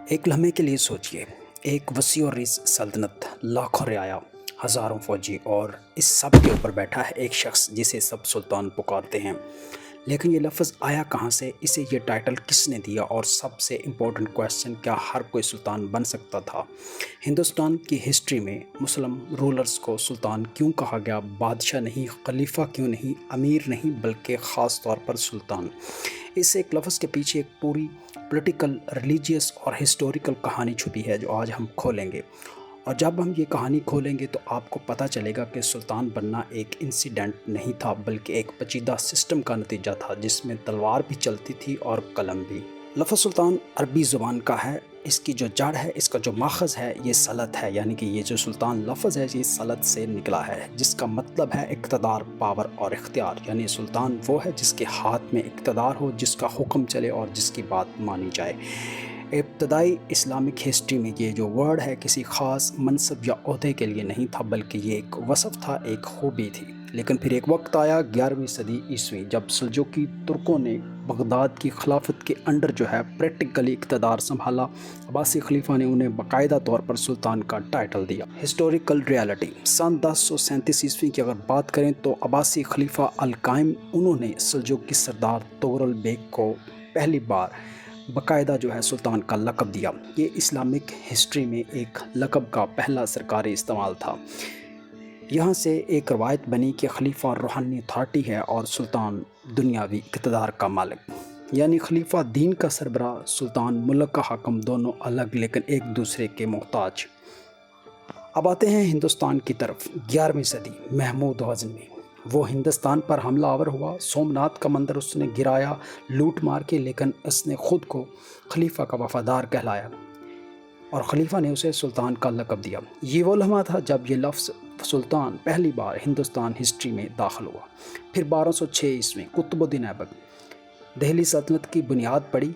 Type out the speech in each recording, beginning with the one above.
ایک لمحے کے لیے سوچئے، ایک وسیع و عریض سلطنت، لاکھوں رعایا، ہزاروں فوجی، اور اس سب کے اوپر بیٹھا ہے ایک شخص جسے سب سلطان پکارتے ہیں۔ لیکن یہ لفظ آیا کہاں سے؟ اسے یہ ٹائٹل کس نے دیا؟ اور سب سے امپورٹنٹ کویسچن، کیا ہر کوئی سلطان بن سکتا تھا؟ ہندوستان کی ہسٹری میں مسلم رولرز کو سلطان کیوں کہا گیا؟ بادشاہ نہیں، خلیفہ کیوں نہیں، امیر نہیں، بلکہ خاص طور پر سلطان؟ اس ایک لفظ کے پیچھے ایک پوری پولیٹیکل، ریلیجیس اور ہسٹوریکل کہانی چھپی ہے جو آج ہم کھولیں گے۔ اور جب ہم یہ کہانی کھولیں گے تو آپ کو پتہ چلے گا کہ سلطان بننا ایک انسیڈنٹ نہیں تھا، بلکہ ایک پیچیدہ سسٹم کا نتیجہ تھا جس میں تلوار بھی چلتی تھی اور قلم بھی۔ لفظ سلطان عربی زبان کا ہے۔ اس کی جو جڑ ہے، اس کا جو ماخذ ہے، یہ سلط ہے، یعنی کہ یہ جو سلطان لفظ ہے یہ سلط سے نکلا ہے، جس کا مطلب ہے اقتدار، پاور اور اختیار۔ یعنی سلطان وہ ہے جس کے ہاتھ میں اقتدار ہو، جس کا حکم چلے اور جس کی بات مانی جائے۔ ابتدائی اسلامک ہسٹری میں یہ جو ورڈ ہے کسی خاص منصب یا عہدے کے لیے نہیں تھا، بلکہ یہ ایک وصف تھا، ایک خوبی تھی۔ لیکن پھر ایک وقت آیا 11ویں صدی عیسوی، جب سلجوقی ترکوں نے بغداد کی خلافت کے انڈر جو ہے پریکٹیکلی اقتدار سنبھالا۔ عباسی خلیفہ نے انہیں باقاعدہ طور پر سلطان کا ٹائٹل دیا۔ ہسٹوریکل ریالٹی: سن 1037 عیسوی کی اگر بات کریں تو عباسی خلیفہ القائم، انہوں نے سلجوقی سردار طغرل بیگ کو پہلی بار باقاعدہ جو ہے سلطان کا لقب دیا۔ یہ اسلامک ہسٹری میں ایک لقب کا پہلا سرکاری استعمال تھا۔ یہاں سے ایک روایت بنی کہ خلیفہ روحانی اتھارٹی ہے اور سلطان دنیاوی اقتدار کا مالک۔ یعنی خلیفہ دین کا سربراہ، سلطان ملک کا حاکم، دونوں الگ لیکن ایک دوسرے کے محتاج۔ اب آتے ہیں ہندوستان کی طرف۔ 11ویں صدی، محمود غزنوی، وہ ہندوستان پر حملہ آور ہوا، سومناتھ کا مندر اس نے گرایا لوٹ مار کے، لیکن اس نے خود کو خلیفہ کا وفادار کہلایا اور خلیفہ نے اسے سلطان کا لقب دیا۔ یہ وہ لمحہ تھا جب یہ لفظ سلطان پہلی بار ہندوستان ہسٹری میں داخل ہوا۔ پھر 1206 عیسوی، قطب الدین ایبک، دہلی سلطنت کی بنیاد پڑی۔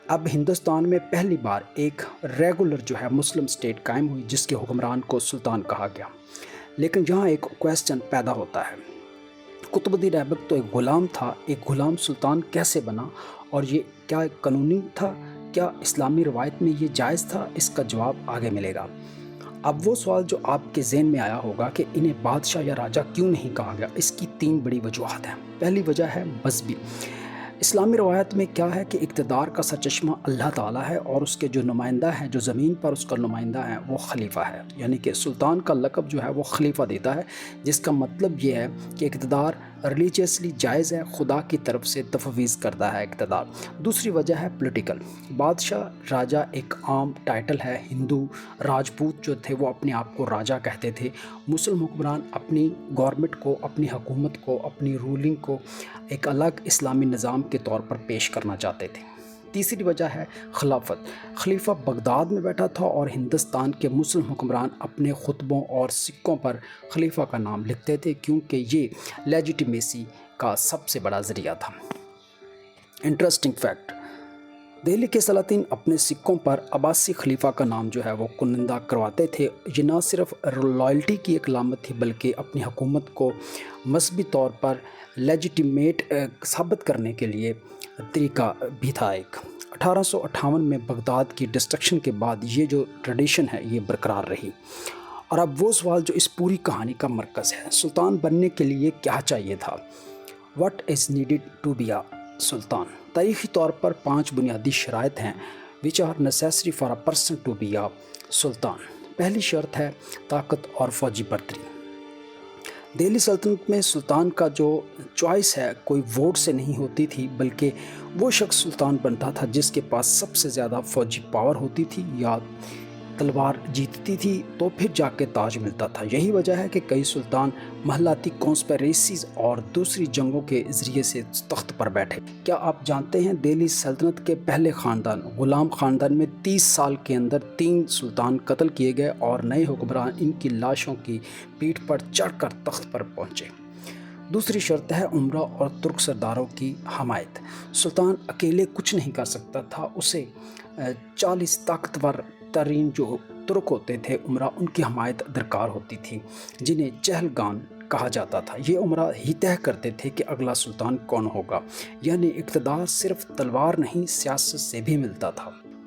اب ہندوستان میں پہلی بار ایک ریگولر جو ہے مسلم اسٹیٹ قائم ہوئی جس کے حکمران کو سلطان کہا گیا۔ لیکن یہاں ایک کویسچن پیدا ہوتا ہے، قطب الدین ایبک تو ایک غلام تھا، ایک غلام سلطان کیسے بنا؟ اور یہ کیا قانونی تھا؟ کیا اسلامی روایت میں یہ جائز تھا؟ اس کا جواب آگے ملے گا۔ اب وہ سوال جو آپ کے ذہن میں آیا ہوگا کہ انہیں بادشاہ یا راجہ کیوں نہیں کہا گیا، اس کی 3 بڑی وجوہات ہیں۔ پہلی وجہ ہے مذہبی۔ اسلامی روایت میں کیا ہے کہ اقتدار کا سرچشمہ اللہ تعالیٰ ہے اور اس کے جو نمائندہ ہیں، جو زمین پر اس کا نمائندہ ہے، وہ خلیفہ ہے۔ یعنی کہ سلطان کا لقب جو ہے وہ خلیفہ دیتا ہے، جس کا مطلب یہ ہے کہ اقتدار ریلیجیسلی جائز ہے، خدا کی طرف سے تفویض کرتا ہے اقتدار۔ دوسری وجہ ہے پولیٹیکل۔ بادشاہ راجہ ایک عام ٹائٹل ہے۔ ہندو راجپوت جو تھے وہ اپنے آپ کو راجہ کہتے تھے۔ مسلم حکمران اپنی گورنمنٹ کو، اپنی حکومت کو، اپنی رولنگ کو ایک الگ اسلامی نظام کے طور پر پیش کرنا چاہتے تھے۔ تیسری وجہ ہے خلافت۔ خلیفہ بغداد میں بیٹھا تھا اور ہندوستان کے مسلم حکمران اپنے خطبوں اور سکوں پر خلیفہ کا نام لکھتے تھے، کیونکہ یہ لیجیٹیمیسی کا سب سے بڑا ذریعہ تھا۔ انٹرسٹنگ فیکٹ: دہلی کے سلاطین اپنے سکوں پر عباسی خلیفہ کا نام جو ہے وہ کنندہ کرواتے تھے۔ یہ نہ صرف لائلٹی کی ایک علامت تھی، بلکہ اپنی حکومت کو مذہبی طور پر لیجیٹیمیٹ ثابت کرنے کے لیے طریقہ بھی تھا ایک۔ 1858 میں بغداد کی ڈسٹرکشن کے بعد یہ جو ٹریڈیشن ہے یہ برقرار رہی۔ اور اب وہ سوال جو اس پوری کہانی کا مرکز ہے، سلطان بننے کے لیے کیا چاہیے تھا؟ What is needed to be a سلطان؟ تاریخی طور پر 5 بنیادی شرائط ہیں which are necessary for a person to be a سلطان۔ پہلی شرط ہے طاقت اور فوجی برتری۔ دہلی سلطنت میں سلطان کا جو چوائس ہے کوئی ووٹ سے نہیں ہوتی تھی، بلکہ وہ شخص سلطان بنتا تھا جس کے پاس سب سے زیادہ فوجی پاور ہوتی تھی یا تلوار جیتتی تھی تو پھر جا کے تاج ملتا تھا۔ یہی وجہ ہے کہ کئی سلطان محلاتی کانسپیریسیز اور دوسری جنگوں کے ذریعے سے تخت پر بیٹھے۔ کیا آپ جانتے ہیں دہلی سلطنت کے پہلے خاندان غلام خاندان میں 30 سال کے اندر 3 سلطان قتل کیے گئے اور نئے حکمران ان کی لاشوں کی پیٹھ پر چڑھ کر تخت پر پہنچے۔ دوسری شرط ہے عمرہ اور ترک سرداروں کی حمایت۔ سلطان اکیلے کچھ نہیں کر سکتا تھا، اسے 40 طاقتور ترین جو ترک ہوتے تھے عمرہ، ان کی حمایت درکار ہوتی تھی، جنہیں چہلگان کہا جاتا تھا۔ یہ عمرہ ہی طے کرتے تھے کہ اگلا سلطان کون ہوگا۔ یعنی اقتدار صرف تلوار نہیں، سیاست سے بھی ملتا تھا۔